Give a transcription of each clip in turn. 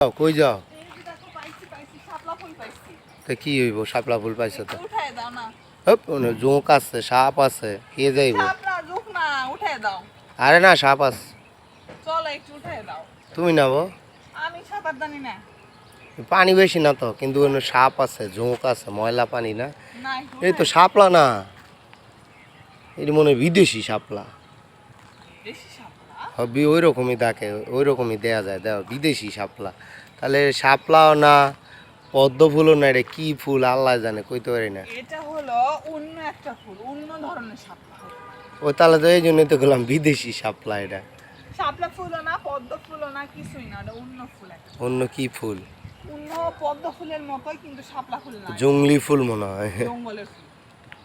যাও কই যাও তো কি হইব শাপলা ফুল পাইছো তো জোঁক আছে সাপ আছে কে যাইব আরে না সাপ আছে তুমি নাবো পানি বেশি না তো কিন্তু সাপ আছে জোঁক আছে ময়লা পানি না এই তো শাপলা না এটি মনে হয় বিদেশি শাপলা হবি ওই রকমই দেখে ওই রকমই দেয়া যায় দেওয়া বিদেশি শাপলা তাহলে শাপলাও না পদ্ম ফুলও না এটা কি ফুল আল্লাহ জানে কইতে পারি না এটা হলো অন্য একটা ফুল অন্য ধরনের শাপলা ও তাহলে তো এই জন্যই তো গেলাম বিদেশি শাপলা এটা শাপলা ফুলও না পদ্ম ফুলও না কিছুই না এটা অন্য ফুল একটা অন্য কি ফুল অন্য পদ্ম ফুলের মতোই কিন্তু শাপলা ফুল না জংলি ফুল মনে হয় জঙ্গলের ফুল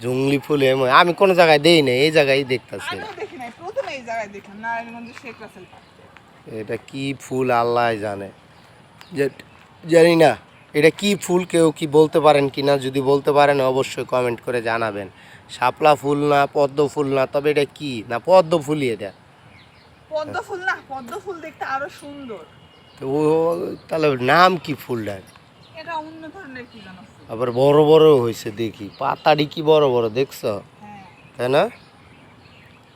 জংলি ফুল আমি কোন জায়গায় দেই না এই জায়গায় দেখতাছি আমিও দেখি নাই প্রথমে এই জায়গায় দেখলাম নারায়ণগঞ্জের শেখ রাসেল পার্ক এটা কি ফুল আল্লাহ জানে জানি না এটা কি ফুল কেউ কি বলতে পারেন কি না যদি বলতে পারেন অবশ্যই কমেন্ট করে জানাবেন শাপলা ফুল না পদ্ম ফুল না তবে এটা কি না পদ্ম ফুলই এটা পদ্ম ফুল না পদ্ম ফুল দেখতে আরো সুন্দর তো ও তাহলে নাম কি ফুলটার এটা অন্য ধরনের কি জানো আবার বড় বড় হয়েছে দেখি পাতাড়ি কি বড় বড় দেখছো হ্যাঁ তাই না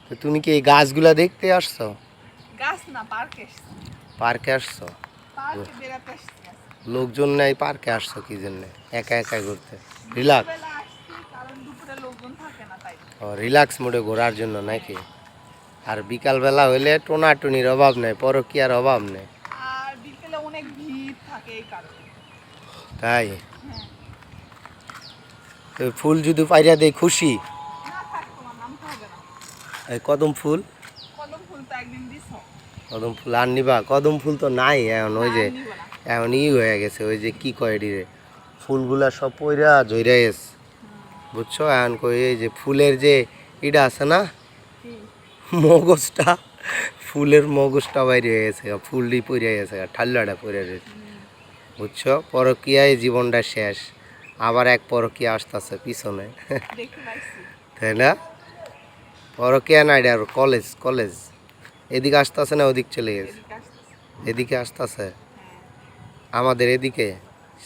তো তুমি কি এই গাছগুলা দেখতে আসছো গাছ না পার্কে এসেছি পার্কে আসছো পার্কে বেড়াতে এসেছি লোকজন নাই পার্কে আসছো কি জন্য একা একা ঘুরতে রিল্যাক্স বেলা আসছি কারণ দুপুরে লোকজন থাকে না তাই ও রিল্যাক্স মোডে ঘোরার জন্য নাকি আর বিকালবেলা হইলে টোনাটুনির অভাব নেই পরকীয়ার অভাব নেই আর বিকেলে অনেক ভিড় থাকে এই কারণে তাই হ্যাঁ তো ফুল যদি পাইরা দেয় খুশি না থাক তোমার নামতে হবে না এই কদম ফুল কদম ফুল তো একদিন দিছ কদম ফুল আর নিবা কদম ফুল তো নাই এখন ওই যে নিব না এখন হয়ে গেছে ওই যে কি কয় রে ফুলগুলা সব পইরা ঝইরা গেছে বুঝছো এখন কই এই যে ফুলের যে ইটা আছে না কি মগজটা ফুলের মগজটা বাইরে হয়ে গেছে ফুলটি পড়ে গেছে ঠাল্লাটা পড়ে গেছে বুঝছো পরকীয়ায় জীবনটা শেষ আবার এক পরকীয়া আসতেছে পিছনে দেখতে পাইছি তাই না পরকীয়া না এটা কলেজ কলেজ এদিকে আসতেছে না ওদিক চলে গেছে এদিকে আসতেছে এদিকে আসতেছে হ্যাঁ আমাদের এদিকে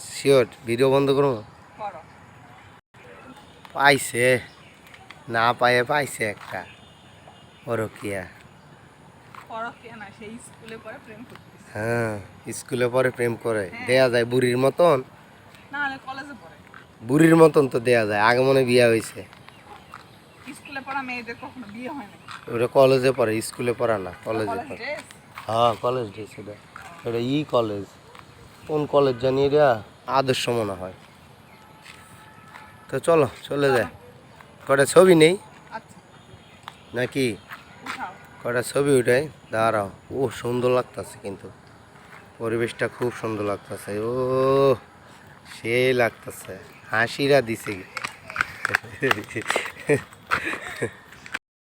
শিওর ভিডিও বন্ধ করবো করো পাইছে না পায়ে পাইছে একটা পরকীয়া পরকীয়া না সেই স্কুলে পড়ে প্রেম করতেছে হ্যাঁ স্কুলে পরে প্রেম করে দেয়া যায় বুড়ির মতন না হলে কলেজে পড়ে বুড়ির মতন তো দেয়া যায় আগে মনে বিয়া হয়েছে স্কুলে পড়া মেয়েদের কখনো বিয়ে হয় না ওটা কলেজে পড়ে স্কুলে পড়া না কলেজে কলেজ পড়ে ড্রেস হ্যাঁ কলেজ ড্রেস এটা এটা কলেজ কোন কলেজ জানি এটা আদর্শ মনে হয় তো চলো চলে যায় কটা ছবি নেই আচ্ছা নাকি উঠাও কটা ছবি উঠাই দাঁড়াও ও সুন্দর লাগতেছে কিন্তু পরিবেশটা খুব সুন্দর লাগতেছে ও সেই লাগতেছে হাসিরা দিছে